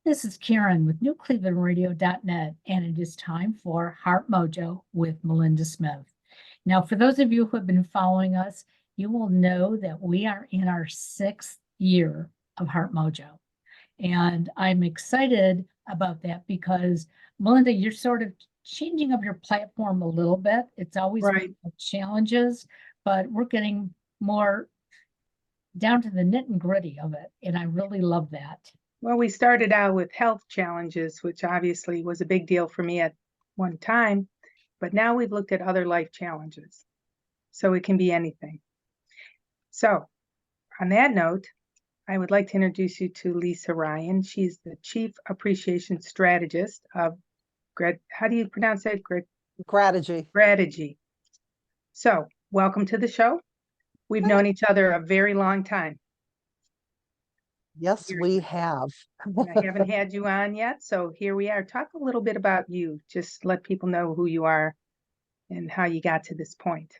This is Karen with newclevelandradio.net, and it is time for Heart Mojo with Melinda Smith. Now, for those of you who have been following us, you will know that we are in our 6th year of Heart Mojo. And I'm excited about that because, Melinda, you're sort of changing up your platform a little bit. It's always Right. been challenges, but we're getting more down to the nit and gritty of it. And I really love that. Well, we started out with health challenges, which obviously was a big deal for me at one time, but now we've looked at other life challenges. So it can be anything. So, on that note, I would like to introduce you to Lisa Ryan. She's the Chief Appreciation Strategist of how do you pronounce that? Grategy. Grategy. So, welcome to the show. We've known each other a very long time. Yes, we have. And I haven't had you on yet, so here we are. Talk a little bit about you. Just let people know who you are and how you got to this point.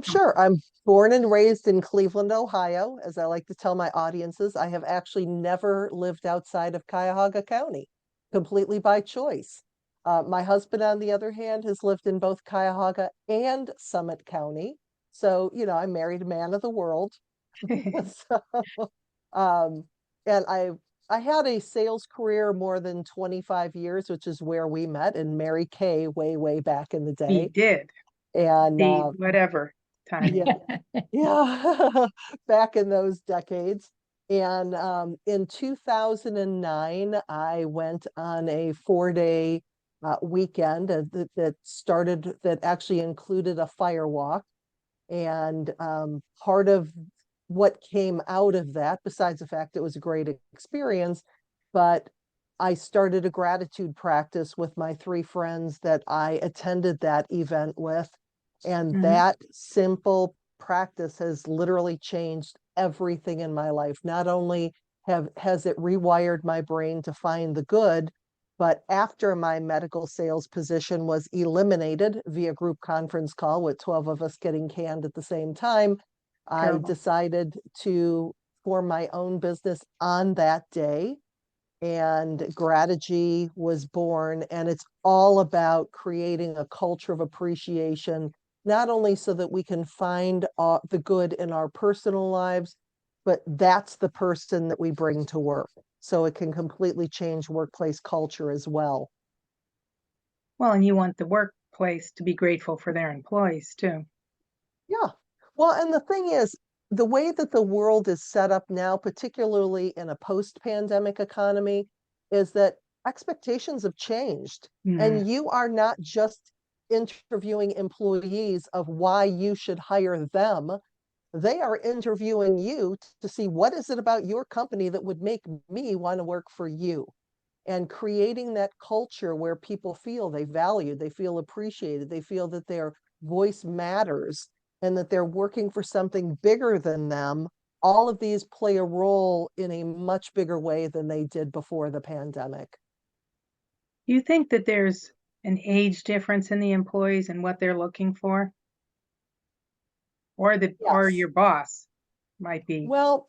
Sure. I'm born and raised in Cleveland, Ohio. As I like to tell my audiences, I have actually never lived outside of Cuyahoga County, completely by choice. My husband, on the other hand, has lived in both Cuyahoga and Summit County. So, I married a man of the world. So, and I had a sales career more than 25 years, which is where we met, and Mary Kay way back in the We day. did. And Whatever time. yeah, back in those decades. And in 2009, I went on a 4-day weekend that actually included a fire walk. And part of what came out of that, besides the fact it was a great experience, but I started a gratitude practice with my 3 friends that I attended that event with. And that simple practice has literally changed everything in my life. Not only has it rewired my brain to find the good, but after my medical sales position was eliminated via group conference call with 12 of us getting canned at the same time, I decided to form my own business on that day. And Grategy was born, and it's all about creating a culture of appreciation, not only so that we can find the good in our personal lives, but that's the person that we bring to work. So it can completely change workplace culture as well. Well, and you want the workplace to be grateful for their employees too. Yeah. Well, and the thing is, the way that the world is set up now, particularly in a post-pandemic economy, is that expectations have changed. And you are not just interviewing employees of why you should hire them. They are interviewing you to see what is it about your company that would make me want to work for you. And creating that culture where people feel they value, they feel appreciated, they feel that their voice matters, and that they're working for something bigger than them. All of these play a role in a much bigger way than they did before the pandemic. Do you think that there's an age difference in the employees and what they're looking for? Or your boss might be? Well,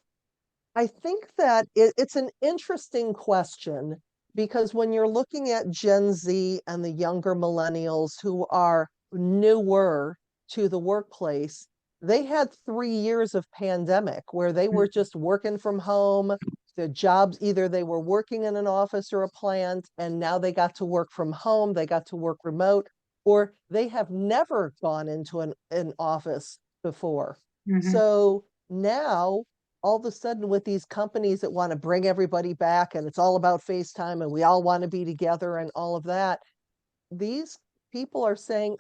I think that it's an interesting question, because when you're looking at Gen Z and the younger millennials who are newer to the workplace, they had 3 years of pandemic where they were just working from home. Their jobs, either they were working in an office or a plant, and now they got to work from home, they got to work remote, or they have never gone into an office before. So now, all of a sudden, with these companies that want to bring everybody back and it's all about FaceTime and we all want to be together and all of that, these people are saying,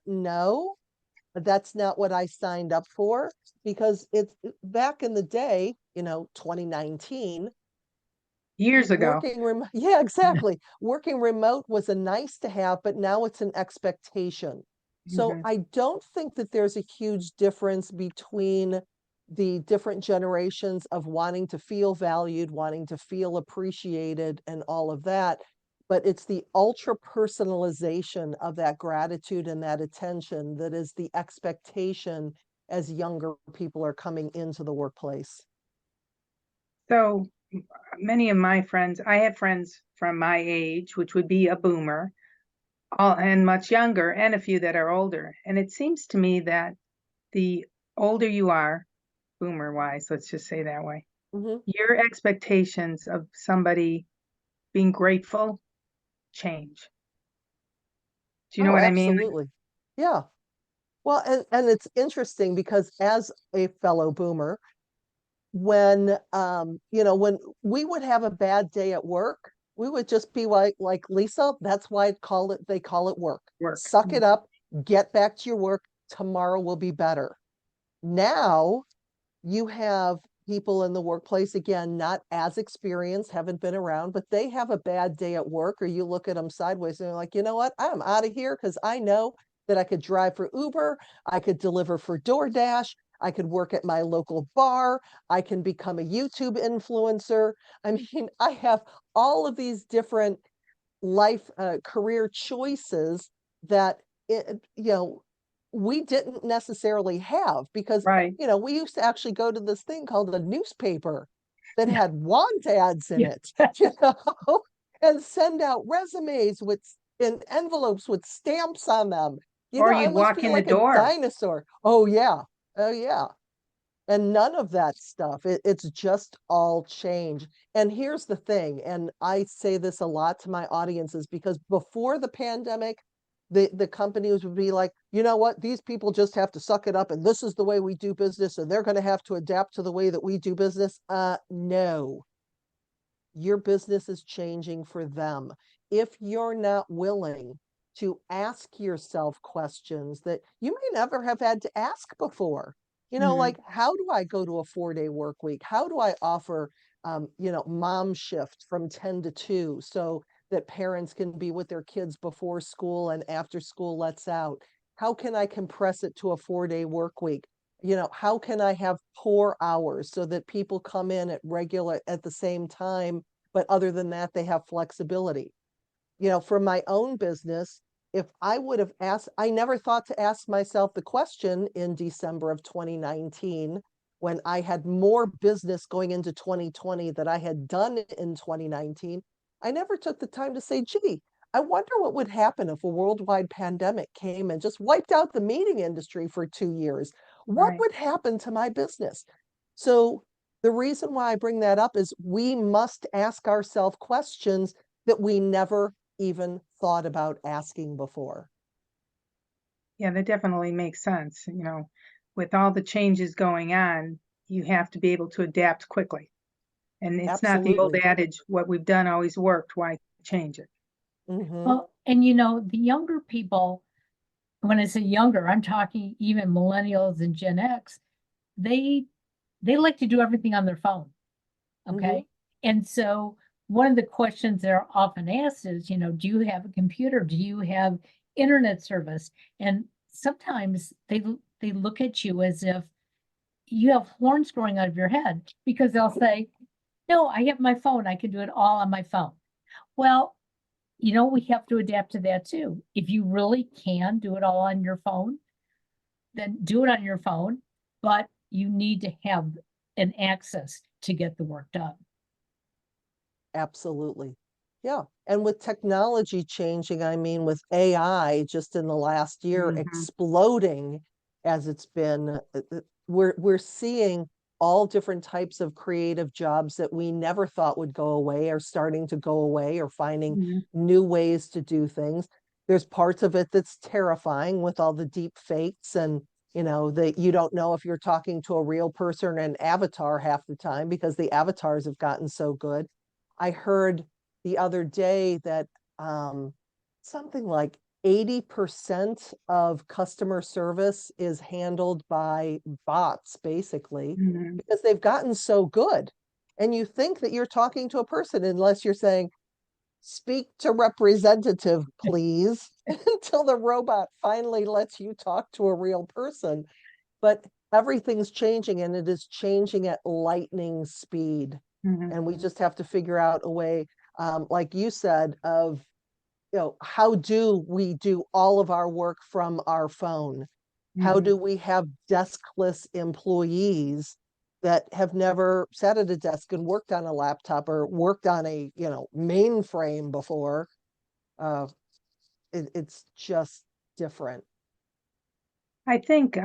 no, that's not what I signed up for. Because it's back in the day, 2019. Years ago. Yeah, exactly. Working remote was a nice to have, but now it's an expectation. So I don't think that there's a huge difference between the different generations of wanting to feel valued, wanting to feel appreciated, and all of that. But it's the ultra personalization of that gratitude and that attention that is the expectation as younger people are coming into the workplace. So many of my friends, I have friends from my age, which would be a boomer, and much younger, and a few that are older. And it seems to me that the older you are, boomer wise, let's just say that way, Mhm. your expectations of somebody being grateful change. Do you know Oh, what I mean? absolutely. Yeah. Well, and it's interesting because as a fellow boomer, when when we would have a bad day at work, we would just be like Lisa, that's why they call it work. Work. Suck it up, get back to your work. Tomorrow will be better. Now you have people in the workplace, again, not as experienced, haven't been around, but they have a bad day at work, or you look at them sideways and they're like, you know what? I'm out of here because I know that I could drive for Uber, I could deliver for DoorDash, I could work at my local bar, I can become a YouTube influencer. I mean, I have all of these different life career choices that we didn't necessarily have because Right. we used to actually go to this thing called a newspaper that had want ads in Yeah. it, you know, and send out resumes with in envelopes with stamps on them. Or I you'd almost walk feel in the like a door. dinosaur. Oh yeah. Oh yeah. And none of that stuff. It's just all change. And here's the thing, and I say this a lot to my audiences because before the pandemic, the companies would be like, you know what, these people just have to suck it up, and this is the way we do business, and they're going to have to adapt to the way that we do business. No, your business is changing for them. If you're not willing to ask yourself questions that you may never have had to ask before, Mhm. like how do I go to a 4-day work week? How do I offer, mom shift from 10 to 2 so that parents can be with their kids before school and after school lets out? How can I compress it to a 4-day work week? How can I have core hours so that people come in at the same time, but other than that, they have flexibility? For my own business, if I would have asked, I never thought to ask myself the question in December of 2019 when I had more business going into 2020 that I had done in 2019. I never took the time to say, gee, I wonder what would happen if a worldwide pandemic came and just wiped out the meeting industry for 2 years. What Right. would happen to my business? So the reason why I bring that up is we must ask ourselves questions that we never even thought about asking before. Yeah, that definitely makes sense. With all the changes going on, you have to be able to adapt quickly. And it's not the old Absolutely. adage, what we've done always worked, why change it? Hmm. Well, and the younger people, when I say younger, I'm talking even millennials and Gen X, they they like to do everything on their phone. Hmm. Okay. And so one of the questions they're often asked is, do you have a computer? Do you have internet service? And sometimes they look at you as if you have horns growing out of your head because they'll say, no, I have my phone. I can do it all on my phone. Well, we have to adapt to that too. If you really can do it all on your phone, then do it on your phone, but you need to have an access to get the work done. Absolutely. Yeah. And with technology changing, I mean, with AI just in the last year Mhm. exploding as it's been, we're seeing all different types of creative jobs that we never thought would go away are starting to go away or finding Mhm. new ways to do things. There's parts of it that's terrifying with all the deep fakes and that you don't know if you're talking to a real person or an avatar half the time because the avatars have gotten so good. I heard the other day that something like 80% of customer service is handled by bots, basically, Mhm. because they've gotten so good. And you think that you're talking to a person unless you're saying, speak to representative, please, until the robot finally lets you talk to a real person. But everything's changing and it is changing at lightning speed. Mhm. And we just have to figure out a way, like you said, of, how do we do all of our work from our phone? How Mhm. do we have deskless employees that have never sat at a desk and worked on a laptop or worked on a, mainframe before. It's just different. I think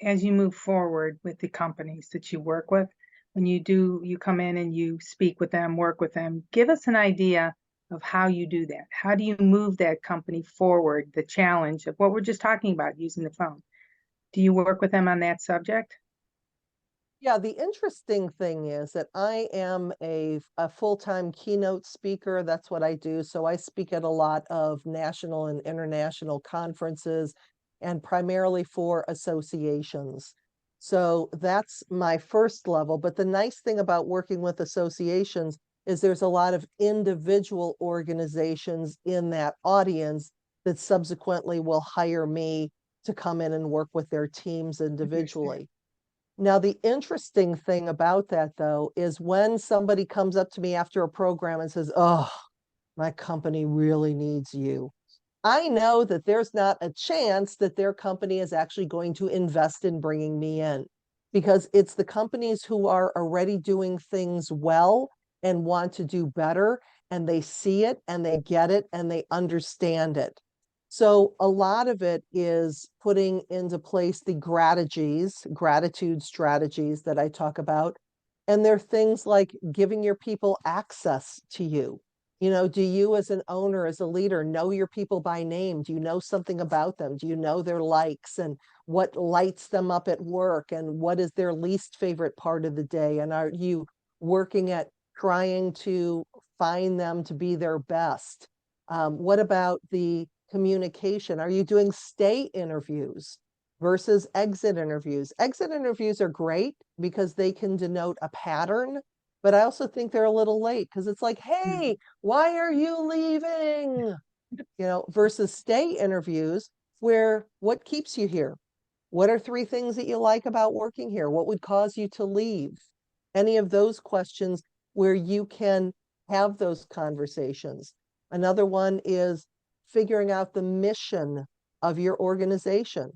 as you move forward with the companies that you work with, when you come in and you speak with them, work with them, give us an idea of how you do that. How do you move that company forward, the challenge of what we're just talking about, using the phone? Do you work with them on that subject? Yeah, the interesting thing is that I am a full-time keynote speaker. That's what I do. So I speak at a lot of national and international conferences and primarily for associations. So that's my first level. But the nice thing about working with associations is there's a lot of individual organizations in that audience that subsequently will hire me to come in and work with their teams individually. Now, the interesting thing about that, though, is when somebody comes up to me after a program and says, "Oh, my company really needs you," I know that there's not a chance that their company is actually going to invest in bringing me in, because it's the companies who are already doing things well and want to do better, and they see it and they get it and they understand it. So a lot of it is putting into place the gratitude strategies that I talk about. And they're things like giving your people access to you. Do you as an owner, as a leader, know your people by name? Do you know something about them? Do you know their likes and what lights them up at work and what is their least favorite part of the day? And are you working at trying to find them to be their best? What about the communication? Are you doing stay interviews versus exit interviews? Exit interviews are great because they can denote a pattern, but I also think they're a little late because it's like, "Hey, why are you leaving?" Versus stay interviews where, "What keeps you here? What are 3 things that you like about working here? What would cause you to leave?" Any of those questions where you can have those conversations. Another one is figuring out the mission of your organization.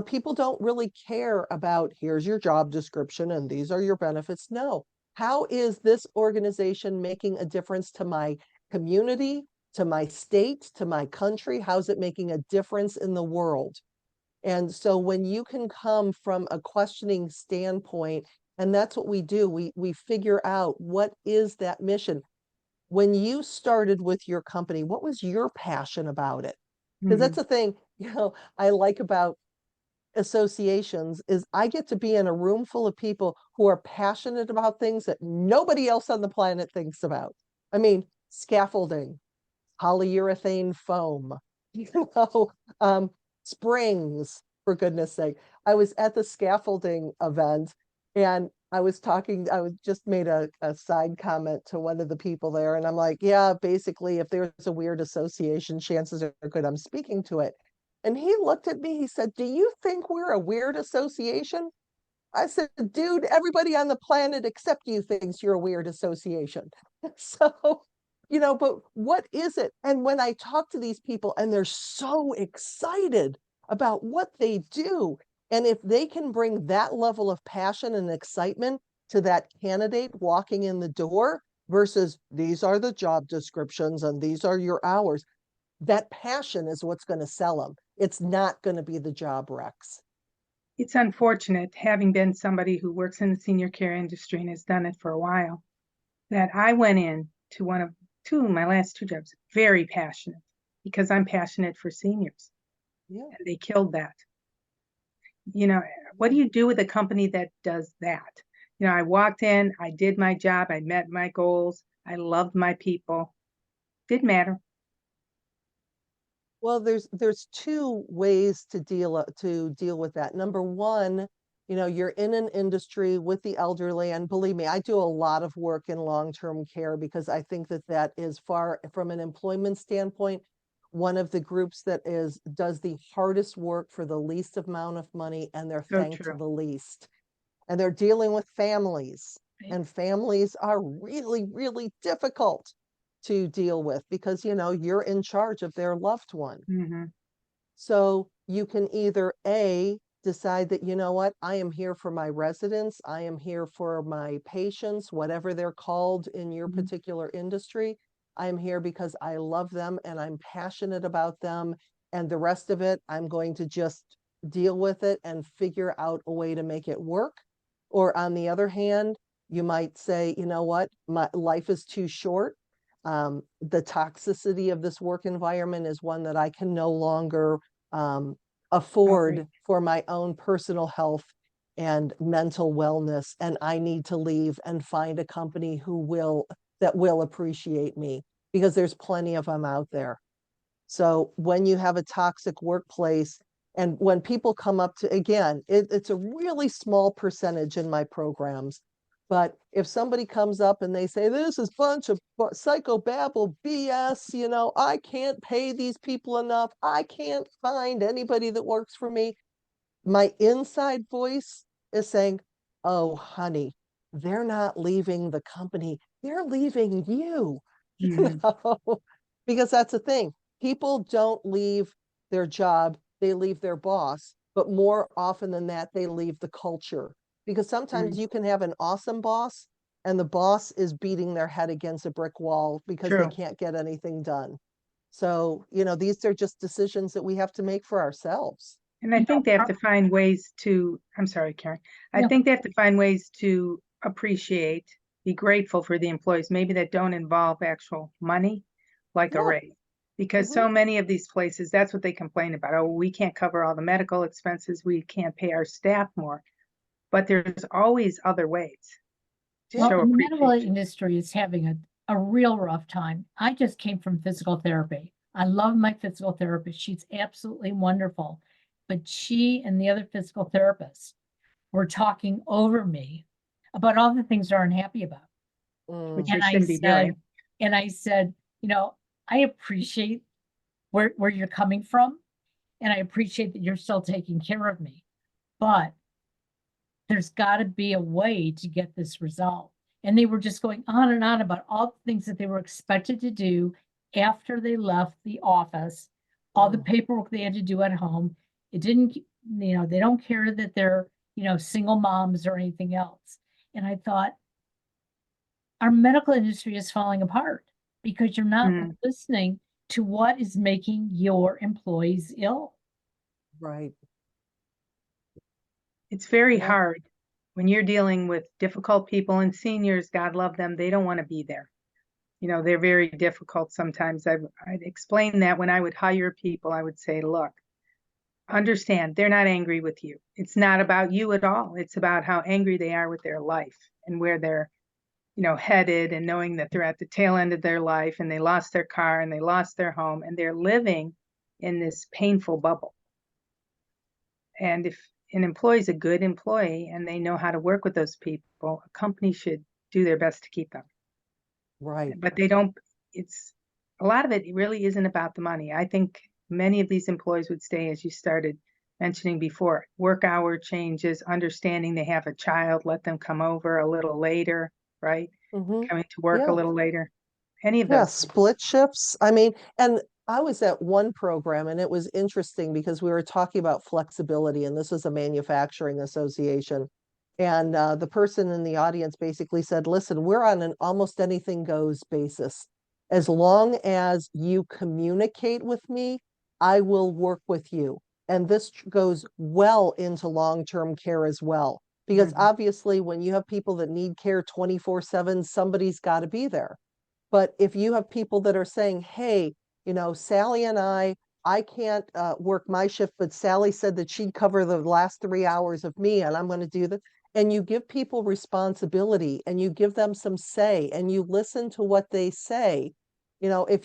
People don't really care about, "Here's your job description and these are your benefits." No. How is this organization making a difference to my community, to my state, to my country? How's it making a difference in the world? And so when you can come from a questioning standpoint, and that's what we do, we figure out, what is that mission? When you started with your company, what was your passion about it? Because that's the thing, I like about associations is I get to be in a room full of people who are passionate about things that nobody else on the planet thinks about. I mean, scaffolding, polyurethane foam, you know, springs, for goodness sake. I was at the scaffolding event and I was just made a side comment to one of the people there. And I'm like, "Yeah, basically, if there's a weird association, chances are good I'm speaking to it." And he looked at me, he said, "Do you think we're a weird association?" I said, "Dude, everybody on the planet except you thinks you're a weird association." So, but what is it? And when I talk to these people and they're so excited about what they do, and if they can bring that level of passion and excitement to that candidate walking in the door versus, "These are the job descriptions and these are your hours," that passion is what's going to sell them. It's not going to be the job recs. It's unfortunate, having been somebody who works in the senior care industry and has done it for a while, that I went in to my last 2 jobs, very passionate, because I'm passionate for seniors. Yeah. And they killed that. What do you do with a company that does that? I walked in, I did my job, I met my goals, I loved my people. Didn't matter. Well, there's 2 ways to deal with that. Number one, you're in an industry with the elderly, and believe me, I do a lot of work in long-term care because I think that is, far from an employment standpoint, one of the groups that does the hardest work for the least amount of money, and they're So thanked true. the least. And they're dealing with families, Right. and families are really, really difficult to deal with because, you're in charge of their loved one. Hmm. So you can either A, decide that, you know what, I am here for my residents, I am here for my patients, whatever they're called in your Mhm. particular industry. I am here because I love them and I'm passionate about them. And the rest of it, I'm going to just deal with it and figure out a way to make it work. Or on the other hand, you might say, you know what, my life is too short. The toxicity of this work environment is one that I can no longer afford Agree. for my own personal health and mental wellness. And I need to leave and find a company that will appreciate me, because there's plenty of them out there. So when you have a toxic workplace, and when people come up to, again, it's a really small percentage in my programs, but if somebody comes up and they say, this is bunch of psychobabble BS, I can't pay these people enough, I can't find anybody that works for me, my inside voice is saying, oh, honey, they're not leaving the company, they're leaving you. Mhm. Because that's the thing. People don't leave their job, they leave their boss, but more often than that, they leave the culture. Because sometimes Mm. you can have an awesome boss and the boss is beating their head against a brick wall because they True. can't get anything done. So, these are just decisions that we have to make for ourselves. And I You know, think they have to find ways to, I'm sorry, Karen. I no, think they have to find ways to appreciate, be grateful for the employees, maybe that don't involve actual money, like a Yeah. raise. Because Mhm. so many of these places, that's what they complain about. Oh, we can't cover all the medical expenses, we can't pay our staff more. But there's always other ways to Yeah. well, show the medical appreciation. industry is having a real rough time. I just came from physical therapy. I love my physical therapist. She's absolutely wonderful. But she and the other physical therapists were talking over me about all the things they're unhappy about. Which Mm. And they I shouldn't be doing. said, and I said, I appreciate where you're coming from, and I appreciate that you're still taking care of me. But there's got to be a way to get this resolved. And they were just going on and on about all the things that they were expected to do after they left the office, all the Mm. paperwork they had to do at home. It didn't, they don't care that they're, single moms or anything else. And I thought, our medical industry is falling apart because you're not Mm. listening to what is making your employees ill. Right. It's very Yeah. hard when you're dealing with difficult people and seniors, God love them, they don't want to be there. They're very difficult sometimes. I'd explain that when I would hire people, I would say, look, understand they're not angry with you. It's not about you at all. It's about how angry they are with their life and where they're, headed, and knowing that they're at the tail end of their life and they lost their car and they lost their home and they're living in this painful bubble. And if an employee is a good employee and they know how to work with those people, a company should do their best to keep them. Right. But they don't, it's a lot of it really isn't about the money. I think many of these employees would stay, as you started mentioning before, work hour changes, understanding they have a child, let them come over a little later, right? Hmm. Coming to work a Yeah. little later, any of Yeah. those things. Split shifts. I mean, and I was at one program and it was interesting because we were talking about flexibility, and this was a manufacturing association. And the person in the audience basically said, listen, we're on an almost anything goes basis. As long as you communicate with me, I will work with you. And this goes well into long-term care as well. Because Mhm. obviously, when you have people that need care 24/7, somebody's got to be there. But if you have people that are saying, hey, Sally and I can't work my shift, but Sally said that she'd cover the last 3 hours of me and I'm going to do that. And you give people responsibility and you give them some say and you listen to what they say. If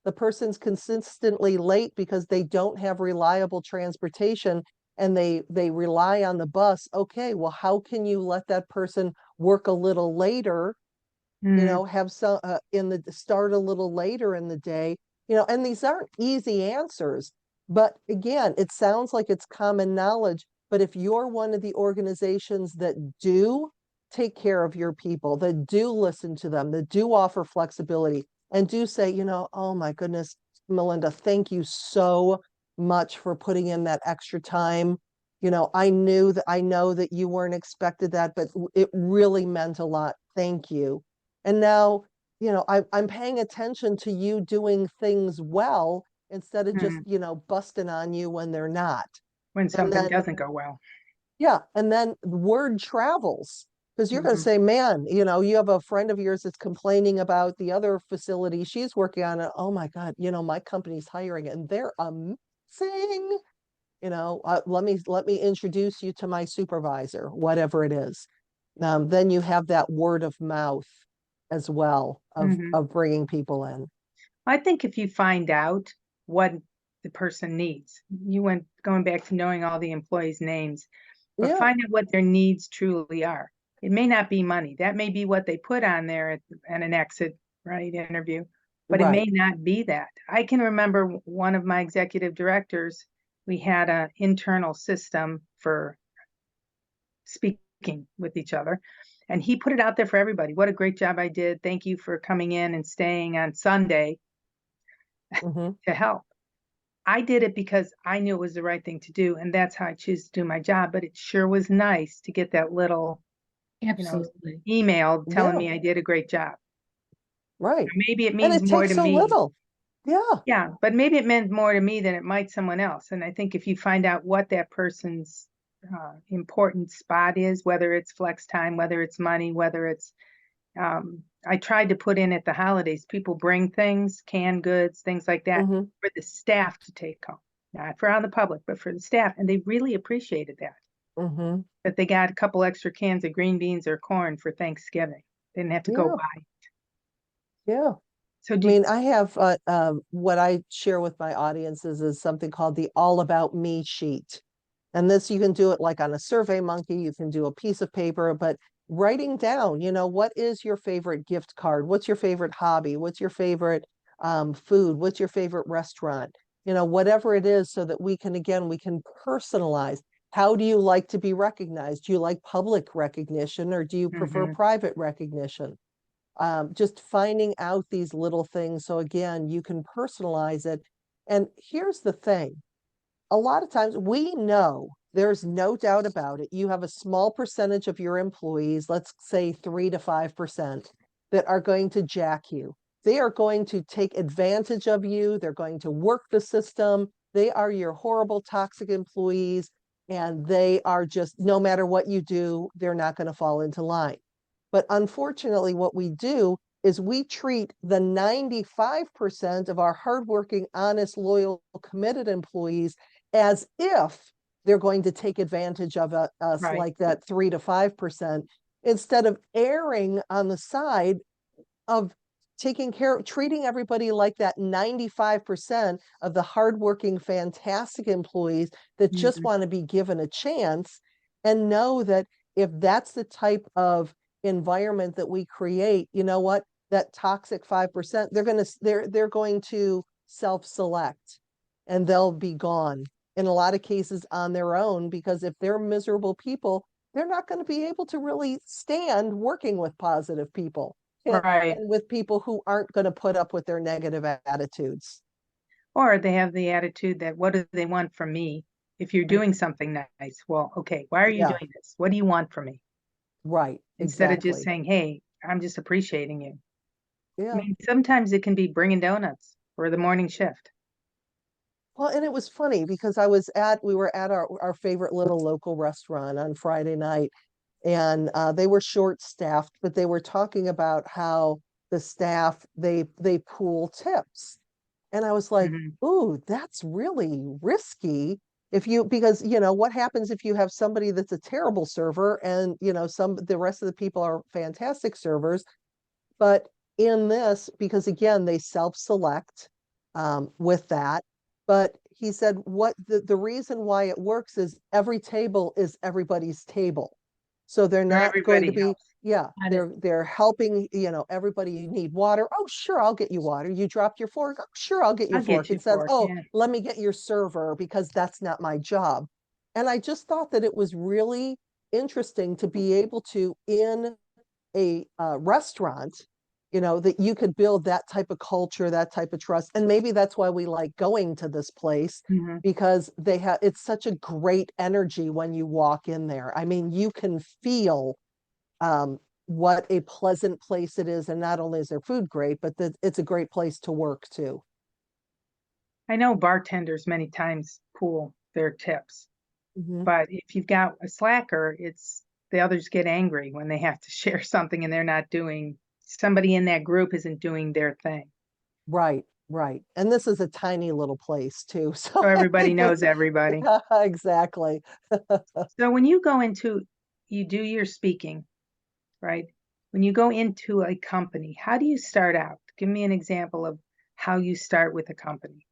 the person's consistently late because they don't have reliable transportation and they rely on the bus, okay, well, how can you let that person work a little later, Mm. have some in the start a little later in the day, and these aren't easy answers. But again, it sounds like it's common knowledge. But if you're one of the organizations that do take care of your people, that do listen to them, that do offer flexibility, and do say, oh my goodness, Melinda, thank you so much for putting in that extra time. You know, I know that you weren't expected that, but it really meant a lot. Thank you. And now, you know, I'm paying attention to you doing things well instead of just, Mhm. you know, busting on you when they're not. When And something then, doesn't go well. yeah, and then word travels because you're going to Mhm. say, man, you know, you have a friend of yours that's complaining about the other facility she's working on. And oh my God, you know, my company's hiring and they're amazing. You know, let me introduce you to my supervisor, whatever it is. Then you have that word of mouth as well Mhm. of bringing people in. I think if you find out what the person needs, you went going back to knowing all the employees' names, but Yeah, find out what their needs truly are. It may not be money. That may be what they put on there at an exit, right, interview, but it may right. not be that. I can remember one of my executive directors, we had an internal system for speaking with each other. And he put it out there for everybody. What a great job I did. Thank you for coming in and staying on Sunday Hmm. to help. I did it because I knew it was the right thing to do, and that's how I choose to do my job. But it sure was nice to get that little, you know, Absolutely. email telling Yeah, me I did a great job. right. Maybe it And means it more takes to so me. little. Yeah. Yeah, but maybe it meant more to me than it might someone else. And I think if you find out what that person's important spot is, whether it's flex time, whether it's money, whether it's I tried to put in at the holidays, people bring things, canned goods, things like that, Hmm. for the staff to take home. Not for on the public, but for the staff. And they really appreciated that. Hmm. That they got a couple extra cans of green beans or corn for Thanksgiving. They didn't have to go Yeah. buy. Yeah. So I mean, I have what I share with my audiences is something called the All About Me sheet. And this, you can do it like on a Survey Monkey, you can do a piece of paper, but writing down, you know, what is your favorite gift card? What's your favorite hobby? What's your favorite food? What's your favorite restaurant? You know, whatever it is, so that we can, again, we can personalize. How do you like to be recognized? Do you like public recognition or do you prefer mhm, private recognition? Just finding out these little things. So again, you can personalize it. And here's the thing. A lot of times we know there's no doubt about it. You have a small percentage of your employees, let's say 3 to 5%, that are going to jack you. They are going to take advantage of you. They're going to work the system. They are your horrible, toxic employees. And they are just, no matter what you do, they're not going to fall into line. But unfortunately, what we do is we treat the 95% of our hardworking, honest, loyal, committed employees as if they're going to take advantage of us right. like that 3 to 5%, instead of erring on the side of treating everybody like that 95% of the hardworking, fantastic employees that just Mhm, want to be given a chance, and know that if that's the type of environment that we create, you know what? That toxic 5%, they're going to self-select and they'll be gone in a lot of cases on their own, because if they're miserable people, they're not going to be able to really stand working with positive people right. and with people who aren't going to put up with their negative attitudes. Or they have the attitude that what do they want from me? If you're Right. doing something nice, well, okay, why are you Yeah, doing this? What do you want from me? right. Instead of just Exactly. saying, hey, I'm just appreciating you. I Yeah. mean, sometimes it can be bringing donuts for the morning shift. Well, and it was funny because we were at our favorite little local restaurant on Friday night, and they were short staffed, but they were talking about how the staff, they pool tips. And I was like, Mhm, ooh, that's really risky. If you, because you know, what happens if you have somebody that's a terrible server and you know, the rest of the people are fantastic servers, but in this, because again, they self-select with that. But he said what the reason why it works is every table is everybody's table. So they're or not going to everybody be, else. yeah, Got it. they're helping, you know, everybody. You need water. Oh, sure, I'll get you water. You dropped your fork. Oh, sure, I'll get you I'll a fork. get you And says, fork. oh, Yeah. let me get your server because that's not my job. And I just thought that it was really interesting to be able to, in a restaurant, that you could build that type of culture, that type of trust. And maybe that's why we like going to this place, because it's such a great energy when you walk in there. I mean, you can feel what a pleasant place it is. And not only is their food great, but that it's a great place to work too. I know bartenders many times pool their tips, but if you've got a slacker, the others get angry when they have to share something and somebody in that group isn't doing their thing. Right, right. And this is a tiny little place too. So So I everybody think knows everybody. exactly. So when you do your speaking, right? When you go into a company, how do you start out? Give me an example of how you start with a company.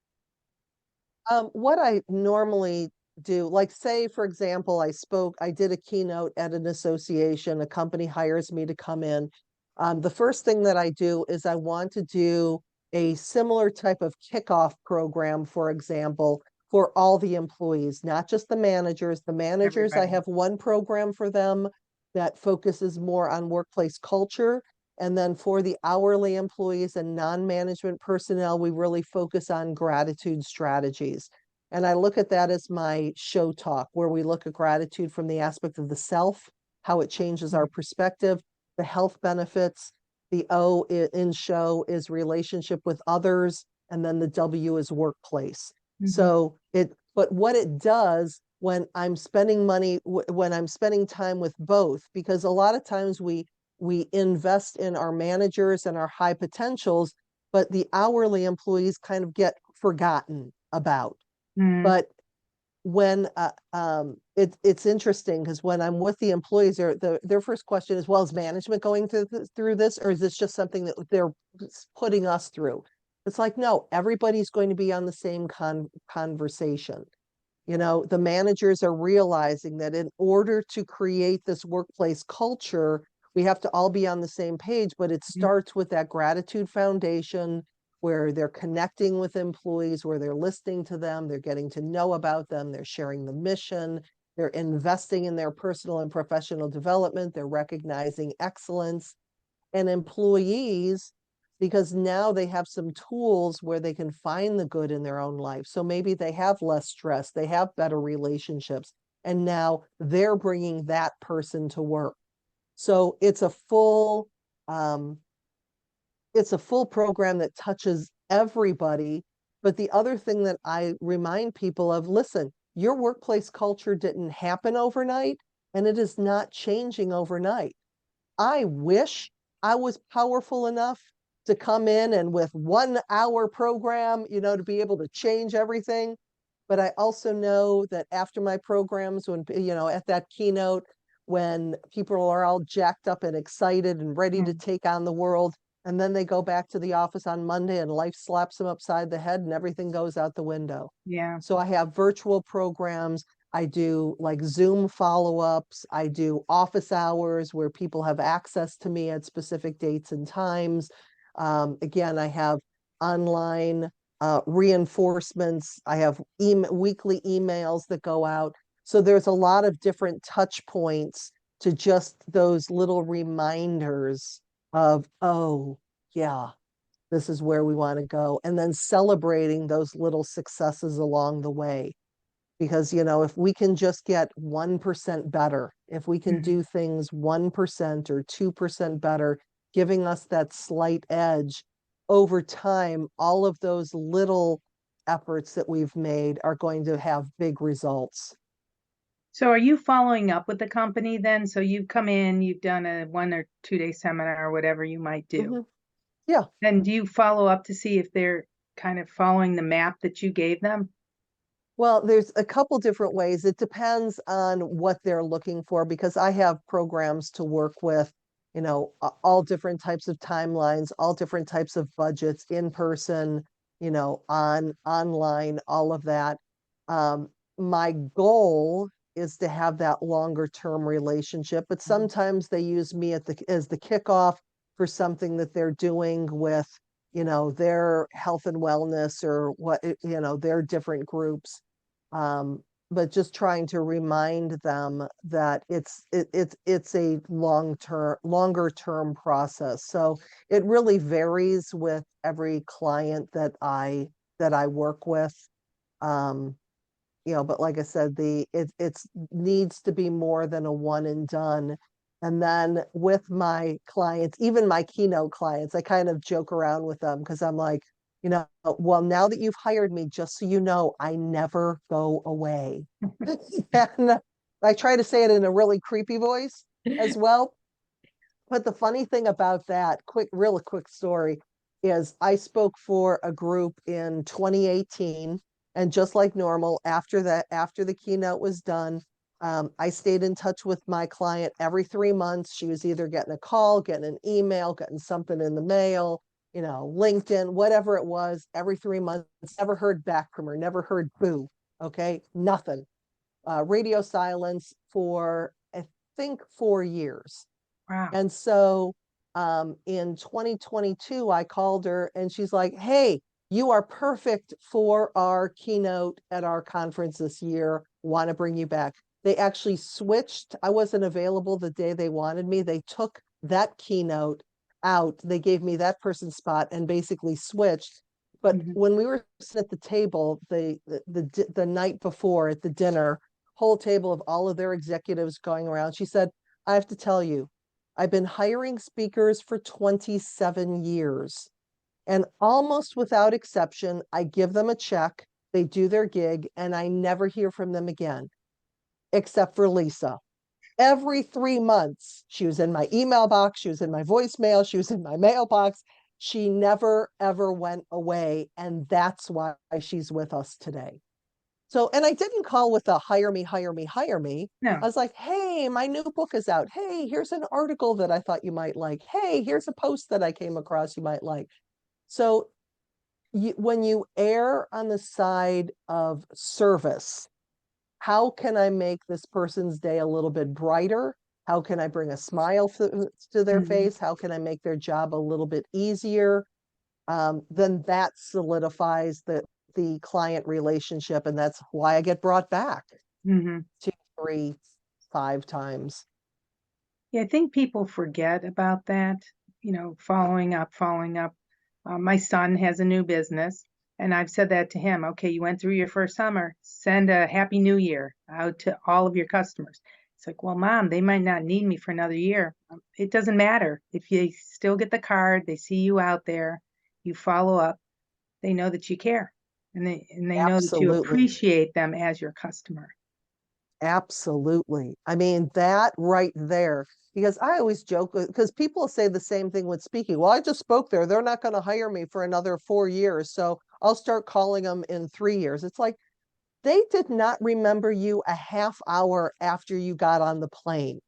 What I normally do, like say, for example, I did a keynote at an association, a company hires me to come in. The first thing that I do is I want to do a similar type of kickoff program, for example, for all the employees, not just the managers. The managers, I Everybody. have one program for them that focuses more on workplace culture. And then for the hourly employees and non-management personnel, we really focus on gratitude strategies. And I look at that as my show talk, where we look at gratitude from the aspect of the self, how it changes our perspective, the health benefits. The O in show is relationship with others, and then the W is workplace. But what it does when I'm spending when I'm spending time with both, because a lot of times we invest in our managers and our high potentials, but the hourly employees kind of get forgotten about. But when it's interesting, because when I'm with the employees, their first question is, well, is management going through this, or is this just something that they're putting us through? It's like, no, everybody's going to be on the same conversation. The managers are realizing that in order to create this workplace culture, we have to all be on the same page, but it starts with that gratitude foundation where they're connecting with employees, where they're listening to them, they're getting to know about them, they're sharing the mission, they're investing in their personal and professional development, they're recognizing excellence. And employees, because now they have some tools where they can find the good in their own life. So maybe they have less stress, they have better relationships, and now they're bringing that person to work. So it's a full program that touches everybody. But the other thing that I remind people of, listen, your workplace culture didn't happen overnight, and it is not changing overnight. I wish I was powerful enough to come in and with 1 hour program, to be able to change everything. But I also know that after my programs, when, at that keynote, when people are all jacked up and excited and ready to take on the world, and then they go back to the office on Monday and life slaps them upside the head and everything goes out the window. Yeah. So I have virtual programs. I do like Zoom follow-ups. I do office hours where people have access to me at specific dates and times. Again, I have online reinforcements. I have weekly emails that go out. So there's a lot of different touch points to just those little reminders of, oh, yeah, this is where we want to go. And then celebrating those little successes along the way. Because, if we can just get 1% better, if we can do things 1% or 2% better, giving us that slight edge over time, all of those little efforts that we've made are going to have big results. So are you following up with the company then? So you've come in, you've done a 1 or 2 day seminar or whatever you might do. Yeah. Then do you follow up to see if they're kind of following the map that you gave them? Well, there's a couple different ways. It depends on what they're looking for, because I have programs to work with, all different types of timelines, all different types of budgets, in person, online, all of that. My goal is to have that longer term relationship, but sometimes they use me as the kickoff for something that they're doing with, their health and wellness or their different groups. but just trying to remind them that it's a longer term process. So it really varies with every client that I work with. Um, but like I said, it's needs to be more than a one and done. And then with my clients, even my keynote clients, I kind of joke around with them because I'm like, well, now that you've hired me, just so you know, I never go away. And I try to say it in a really creepy voice as well. But the funny thing about that, real quick story, is I spoke for a group in 2018, and just like normal, after the keynote was done, I stayed in touch with my client every 3 months. She was either getting a call, getting an email, getting something in the mail, LinkedIn, whatever it was, every 3 months. Never heard back from her, never heard boo. Okay, nothing. Radio silence for, I think, 4 years. Wow. And so in 2022, I called her and she's like, hey, you are perfect for our keynote at our conference this year. Want to bring you back. They actually switched. I wasn't available the day they wanted me. They took that keynote out. They gave me that person's spot and basically switched. But when we were sitting at the table, the night before at the dinner, whole table of all of their executives going around, she said, I have to tell you, I've been hiring speakers for 27 years. And almost without exception, I give them a check, they do their gig, and I never hear from them again, except for Lisa. Every 3 months, she was in my email box, she was in my voicemail, she was in my mailbox. She never, ever went away. And that's why she's with us today. So, and I didn't call with a hire me, hire me, hire me. No. I was like, hey, my new book is out. Hey, here's an article that I thought you might like. Hey, here's a post that I came across you might like. So when you err on the side of service, how can I make this person's day a little bit brighter? How can I bring a smile to their face? How can I make their job a little bit easier? Then that solidifies the client relationship. And that's why I get brought back 2, 3, 5 times. Yeah, I think people forget about that, following up. My son has a new business, and I've said that to him. Okay, you went through your first summer, send a Happy New Year out to all of your customers. It's like, well, Mom, they might not need me for another year. It doesn't matter. If you still get the card, they see you out there, you follow up, they know that you care, and they know that you Absolutely. appreciate them as your customer. Absolutely. I mean, that right there, because I always joke because people say the same thing with speaking. Well, I just spoke there. They're not going to hire me for another 4 years. So I'll start calling them in 3 years. It's like they did not remember you a half hour after you got on the plane.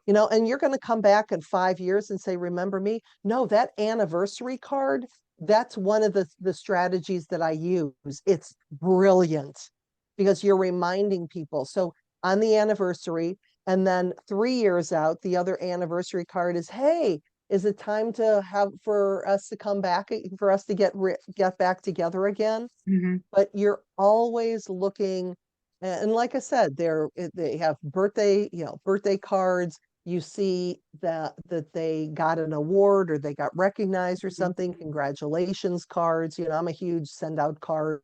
And you're going to come back in 5 years and say, remember me? No, that anniversary card, that's one of the strategies that I use. It's brilliant because you're reminding people. So on the anniversary, and then 3 years out, the other anniversary card is, hey, is it time for us to come back, for us to get back together again? But you're always looking, and like I said, they have birthday cards. You see that they got an award or they got recognized or something. Congratulations cards. I'm a huge send out card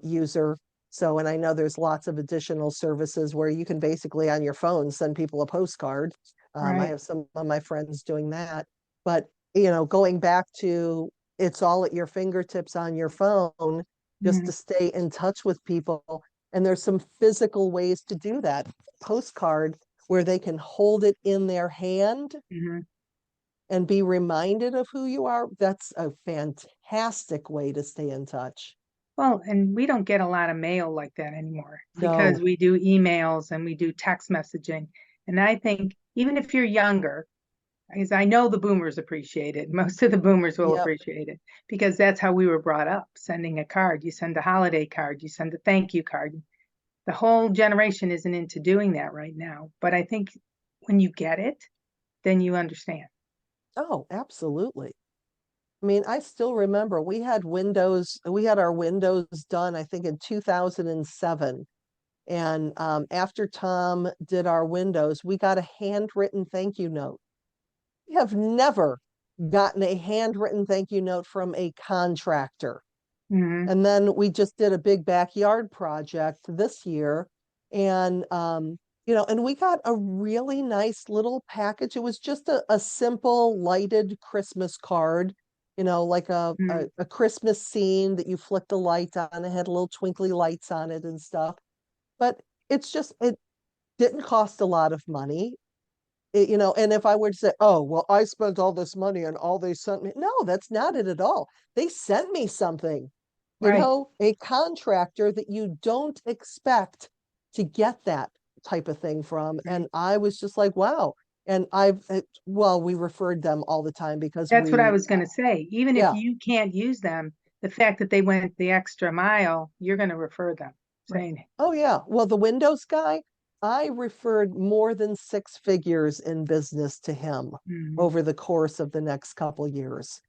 user. So, and I know there's lots of additional services where you can basically on your phone send people a postcard. Right. I have some of my friends doing that. But, going back to it's all at your fingertips on your phone, just to stay in touch with people. And there's some physical ways to do that. Postcard where they can hold it in their hand and be reminded of who you are. That's a fantastic way to stay in touch. Well, and we don't get a lot of mail like that anymore because No. we do emails and we do text messaging. And I think even if you're younger, because I know the boomers appreciate it, most of the boomers will Yep. appreciate it because that's how we were brought up, sending a card. You send a holiday card, you send a thank you card. The whole generation isn't into doing that right now. But I think when you get it, then you understand. Oh, absolutely. I mean, I still remember we had our windows done, I think in 2007. And after Tom did our windows, we got a handwritten thank you note. We have never gotten a handwritten thank you note from a contractor. Mhm. And then we just did a big backyard project this year. And, and we got a really nice little package. It was just a simple lighted Christmas card, like Mhm. a Christmas scene that you flicked a light on. It had little twinkly lights on it and stuff. But it didn't cost a lot of money. And if I were to say, oh, well, I spent all this money and all they sent me. No, that's not it at all. They sent me something, Right. a contractor that you don't expect to get that type of thing from. Right. And I was just like, wow. And we referred them all the time because That's what I was going to say. Even if yeah. you can't use them, the fact that they went the extra mile, you're going to refer them, saying, Oh, yeah. Well, the Windows guy, I referred more than 6 figures in business to him Mhm. over the course of the next couple years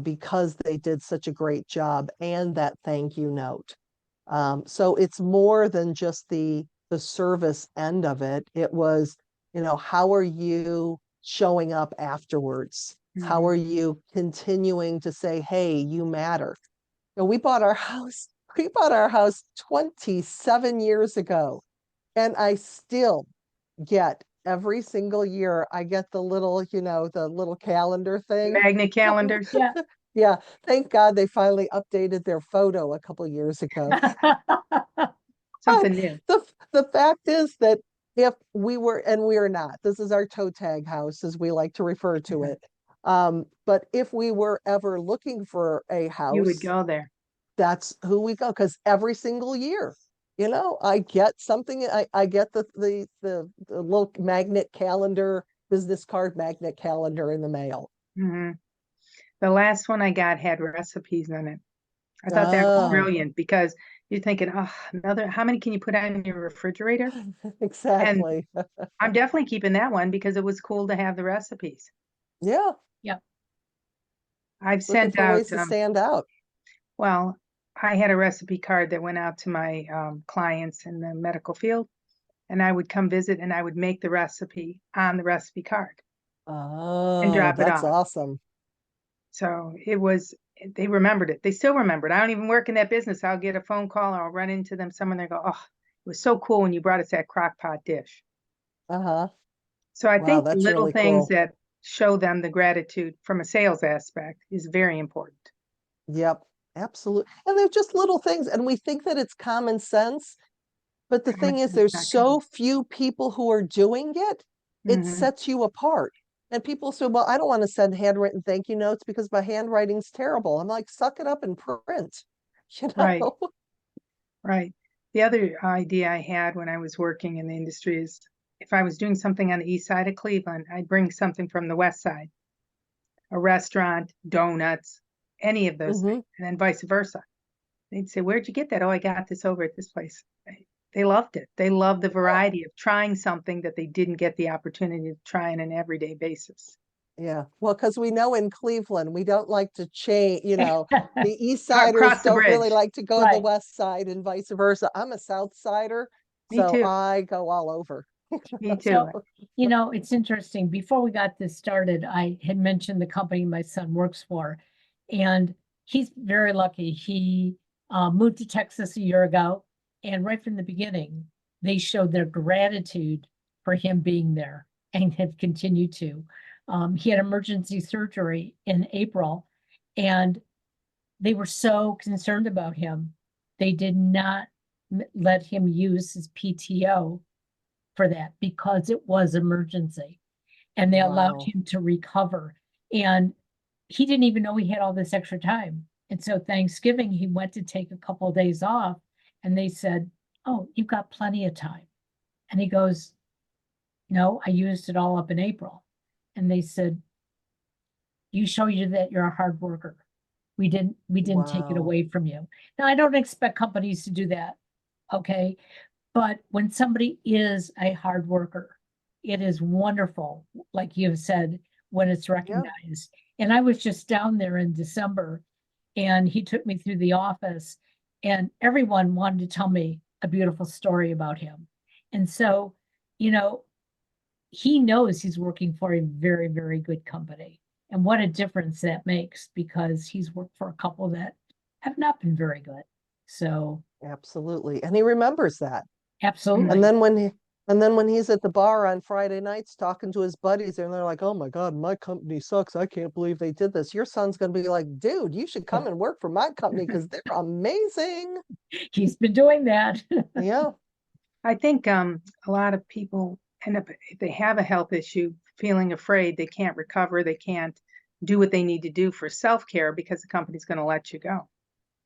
because they did such a great job and that thank you note. So it's more than just the service end of it. It was, how are you showing up afterwards? How Mhm. are you continuing to say, hey, you matter? We bought our house. We bought our house 27 years ago, and I still get every single year. I get the little calendar thing. Magnet calendars, Yeah. Yeah, thank God they finally updated their photo a couple years ago. But something new. the fact is that if we were, and we are not, this is our toe tag house, as we like to refer to Mhm. it. But if we were ever looking for a You would house, go there. that's who we go, because every single year, I get something. I get the little magnet calendar, business card magnet calendar in the mail. Mhm. The last one I got had recipes in it. I thought that was Oh, brilliant because you're thinking, oh, how many can you put on your refrigerator? And exactly. I'm definitely keeping that one because it was cool to have the recipes. Yeah, Yeah. I've looking sent for out, ways to stand out. well, I had a recipe card that went out to my clients in the medical field, and I would come visit and I would make the recipe on the recipe card and Oh, drop it that's off. awesome. So they remembered it. They still remember it. I don't even work in that business. I'll get a phone call or I'll run into them somewhere and they go, oh, it was so cool when you brought us that crock pot dish. Uh-huh. So I Wow, think the that's little really things cool. that show them the gratitude from a sales aspect is very important. Yep, absolutely. And they're just little things, and we think that it's common sense, but the thing is, there's so Common. few people who are doing it, it Mhm. sets you apart. And people say, well, I don't want to send handwritten thank you notes because my handwriting's terrible. I'm like, suck it up and print, you Right, know? right. The other idea I had when I was working in the industry is if I was doing something on the east side of Cleveland, I'd bring something from the west side, a restaurant, donuts, any of those Hmm. things, and then vice versa. They'd say, "Where'd you get that?" "Oh, I got this over at this place." They loved it. They loved the Yeah. variety of trying something that they didn't get the opportunity to try on an everyday basis. Yeah. Well, because we know in Cleveland, we don't like to change, the East Siders Cross the don't really bridge. like to go to the Right. West Side and vice versa. I'm a South Sider, Me so too. I go all over. Me So, too. it's interesting. Before we got this started, I had mentioned the company my son works for, and he's very lucky. He moved to Texas a year ago, and right from the beginning, they showed their gratitude for him being there and have continued to. He had emergency surgery in April, and they were so concerned about him. They did not let him use his PTO for that because it was emergency, and they allowed Wow. him to recover. And he didn't even know he had all this extra time. And so Thanksgiving, he went to take a couple of days off, and they said, "Oh, you've got plenty of time." And he goes, "No, I used it all up in April." And they said, "You show you that you're a hard worker. We didn't take it Wow. away from you." Now, I don't expect companies to do that. Okay. But when somebody is a hard worker, it is wonderful, like you have said, when it's Yeah. recognized. And I was just down there in December, and he took me through the office, and everyone wanted to tell me a beautiful story about him. And so, you know, he knows he's working for a very, very good company. And what a difference that makes, because he's worked for a couple that have not been very good. So Absolutely. And he remembers that. absolutely. And then when he's at the bar on Friday nights talking to his buddies and they're like, "Oh my God, my company sucks. I can't believe they did this." Your son's going to be like, "Dude, you should come and work for my company because they're amazing." He's been doing that. Yeah. I think a lot of people end up, if they have a health issue, feeling afraid they can't recover, they can't do what they need to do for self-care because the company's going to let you go.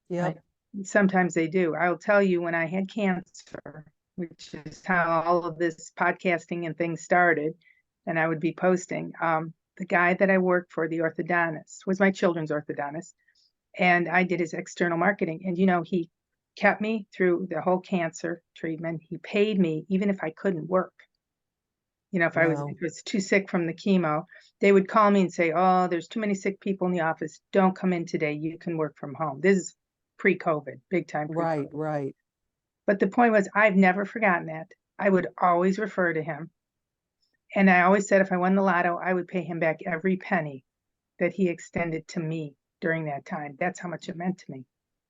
Yeah. Right. Sometimes they do. I'll tell you, when I had cancer, which is how all of this podcasting and things started, and I would be posting, the guy that I worked for, the orthodontist, was my children's orthodontist, and I did his external marketing. And, you know, he kept me through the whole cancer treatment. He paid me even if I couldn't work. You know, if I Wow. was too sick from the chemo, they would call me and say, "Oh, there's too many sick people in the office. Don't come in today. You can work from home." This is pre-COVID, big time Right, pre-COVID. right. But the point was, I've never forgotten that. I would always refer to him. And I always said if I won the lotto, I would pay him back every penny that he extended to me during that time. That's how much it meant to me.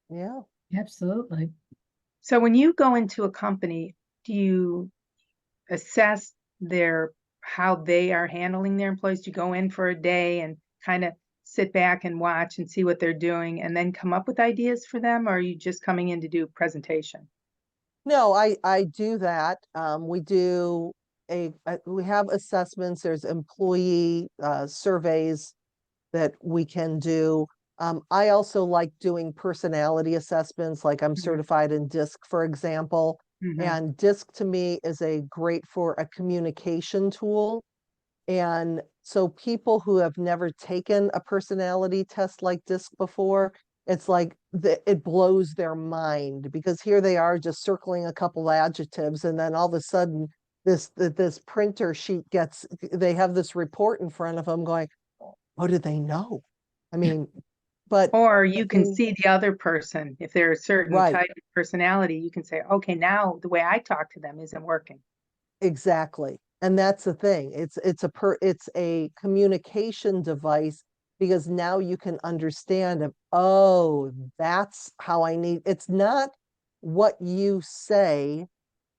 Yeah. Absolutely. So when you go into a company, do you assess how they are handling their employees? Do you go in for a day and kind of sit back and watch and see what they're doing and then come up with ideas for them? Or are you just coming in to do a presentation? No, I do that. We have assessments. There's employee surveys that we can do. I also like doing personality assessments, like I'm Mhm. certified in DISC, for example. Mhm. And DISC to me is a great for a communication tool. And so people who have never taken a personality test like DISC before, it's like it blows their mind because here they are just circling a couple adjectives, and then all of a sudden this printer sheet they have this report in front of them going, "What do they know?" I mean, but Or the you can thing, see the other person. If they're a certain right, type of personality, you can say, okay, now the way I talk to them isn't working. exactly. And that's the thing. It's a communication device because now you can understand of, oh, that's how I need. It's not what you say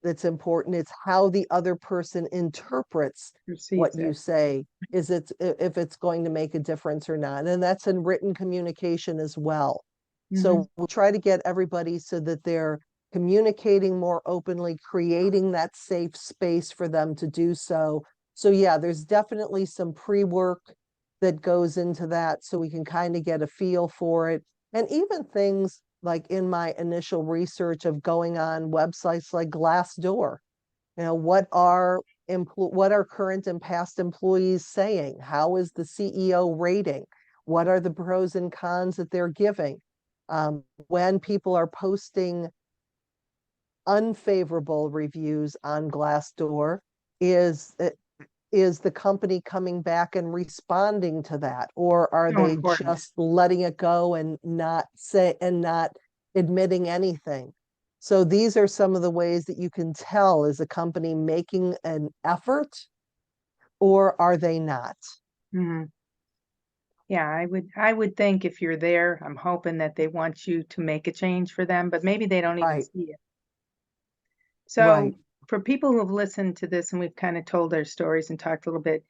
that's important. It's how the other person interprets what Perceives you it. say, if it's going to make a difference or not. And that's in written communication as well. Mhm. So we'll try to get everybody so that they're communicating more openly, creating that safe space for them to do so. So yeah, there's definitely some pre-work that goes into that so we can kind of get a feel for it. And even things like in my initial research of going on websites like Glassdoor, what are current and past employees saying? How is the CEO rating? What are the pros and cons that they're giving? When people are posting unfavorable reviews on Glassdoor, is is the company coming back and responding to that, or are So they important. just letting it go and not admitting anything? So these are some of the ways that you can tell, is a company making an effort or are they not? Mhm. Yeah, I would think if you're there, I'm hoping that they want you to make a change for them, but maybe they don't even Right, see it. right. So for people who have listened to this and we've kind of told our stories and talked a little bit,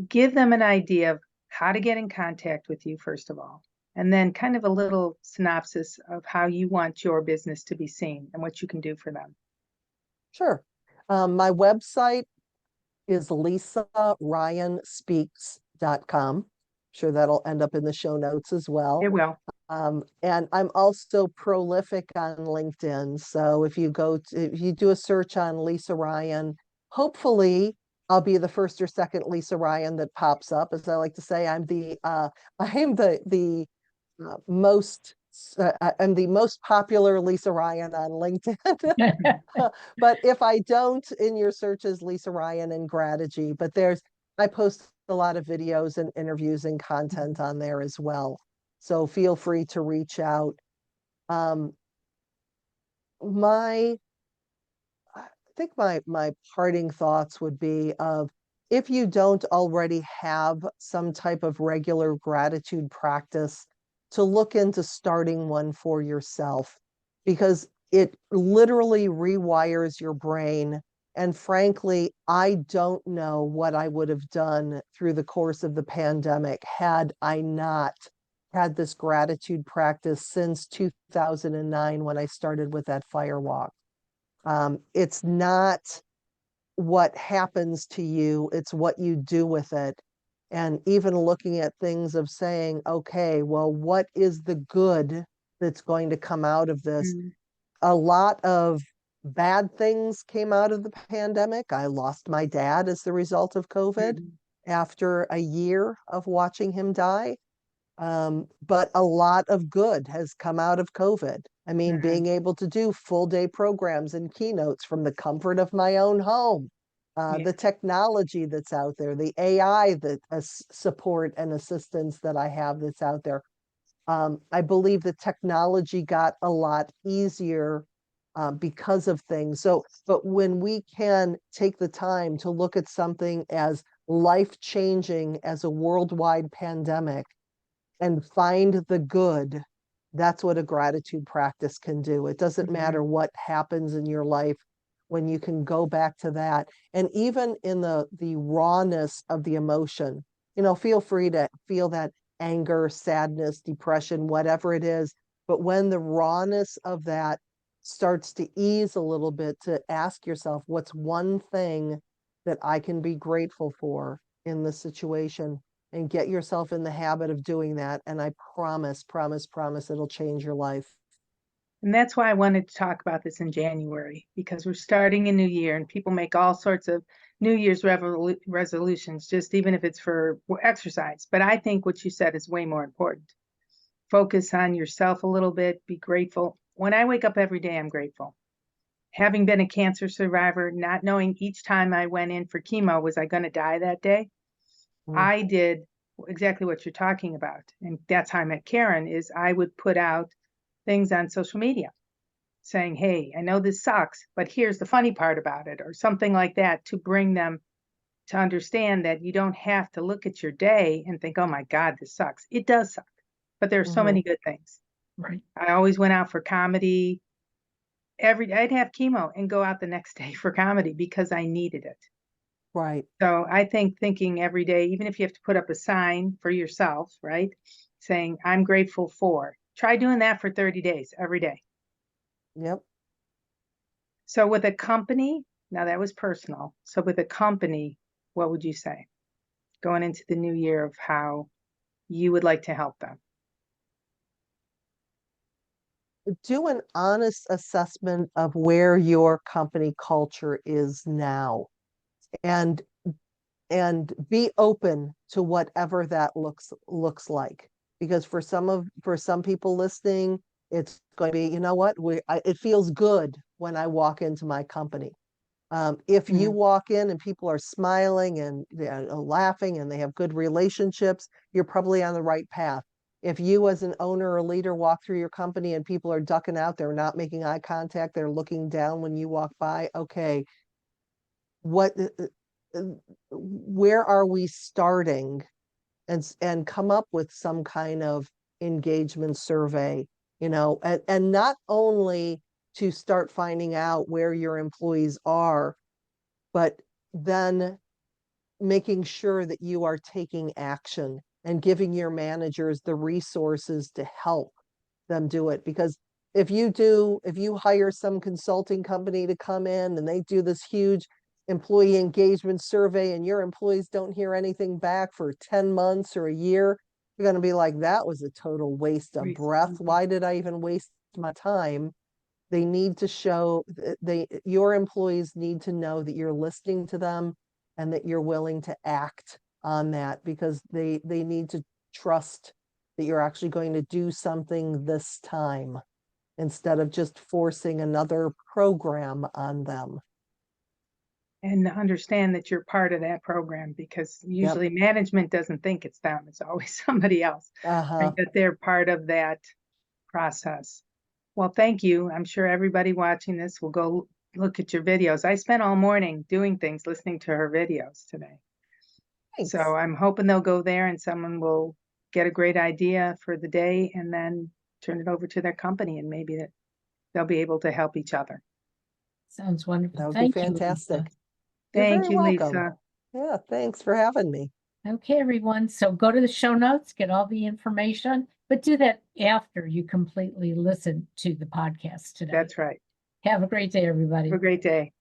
give them an idea of how to get in contact with you, first of all, and then kind of a little synopsis of how you want your business to be seen and what you can do for them. Sure. My website is lisaryanspeaks.com. Sure, that'll end up in the show notes as well. It will. And I'm also prolific on LinkedIn. So if you do a search on Lisa Ryan, hopefully I'll be the first or second Lisa Ryan that pops up. As I like to say, I'm the most popular Lisa Ryan on LinkedIn. But if I don't, in your searches, Lisa Ryan and Grategy, I post a lot of videos and interviews and content on there as well. So feel free to reach out. Um, my think my parting thoughts would be of, if you don't already have some type of regular gratitude practice, to look into starting one for yourself, because it literally rewires your brain. And frankly, I don't know what I would have done through the course of the pandemic had I not had this gratitude practice since 2009 when I started with that fire walk. It's not what happens to you, it's what you do with it. And even looking at things of saying, okay, well, what is the good that's going to come out of this? Mm, A lot of bad things came out of the pandemic. I lost my dad as the result of COVID mhm. after a year of watching him die. But a lot of good has come out of COVID. I mean, Mhm. being able to do full day programs and keynotes from the comfort of my own home, Yeah. the technology that's out there, the AI that support and assistance that I have that's out there. I believe the technology got a lot easier because of things. So, but when we can take the time to look at something as life changing as a worldwide pandemic and find the good, that's what a gratitude practice can do. It doesn't matter Mhm. what happens in your life when you can go back to that. And even in the rawness of the emotion, feel free to feel that anger, sadness, depression, whatever it is. But when the rawness of that starts to ease a little bit, to ask yourself, what's one thing that I can be grateful for in this situation? And get yourself in the habit of doing that. And I promise it'll change your life. And that's why I wanted to talk about this in January, because we're starting a new year and people make all sorts of New Year's resolutions, just even if it's for exercise. But I think what you said is way more important. Focus on yourself a little bit, be grateful. When I wake up every day, I'm grateful. Having been a cancer survivor, not knowing each time I went in for chemo, was I going to die that day? Mm, I did exactly what you're talking about. And that's how I met Karen, is I would put out things on social media saying, hey, I know this sucks, but here's the funny part about it, or something like that, to bring them to understand that you don't have to look at your day and think, oh my God, this sucks. It does suck, but there are so mhm. many good things. Right. I always went out for comedy. I'd have chemo and go out the next day for comedy because I needed it. Right. So I think thinking every day, even if you have to put up a sign for yourself, right? Saying, I'm grateful for, try doing that for 30 days every day. Yep. So with a company, now that was personal. So with a company, what would you say going into the new year of how you would like to help them? Do an honest assessment of where your company culture is now, and and be open to whatever that looks like. Because for some people listening, it's going to be, you know what, it feels good when I walk into my company. If you Mhm. walk in and people are smiling and laughing and they have good relationships, you're probably on the right path. If you, as an owner or leader, walk through your company and people are ducking out, they're not making eye contact, they're looking down when you walk by, okay, what, where are we starting? And come up with some kind of engagement survey, and not only to start finding out where your employees are, but then making sure that you are taking action and giving your managers the resources to help them do it. Because if you hire some consulting company to come in and they do this huge employee engagement survey and your employees don't hear anything back for 10 months or a year, you're going to be like, that was a total waste of Great. breath. Mhm. Why did I even waste my time? They need to show your employees need to know that you're listening to them and that you're willing to act on that, because they need to trust that you're actually going to do something this time instead of just forcing another program on them. And understand that you're part of that program, because Yep. usually management doesn't think it's them, it's always somebody else, Uh-huh. right? That they're part of that process. Well, thank you. I'm sure everybody watching this will go look at your videos. I spent all morning doing things, listening to her videos today. Thanks. So I'm hoping they'll go there and someone will get a great idea for the day and then turn it over to their company, and maybe that they'll be able to help each other. Sounds wonderful. That would be Thank you, Lisa. fantastic. You're Thank very you, welcome. Lisa. Yeah, thanks for having me. Okay, everyone. So go to the show notes, get all the information, but do that after you completely listen to the podcast today. That's right. Have a great day, everybody. Have a great day.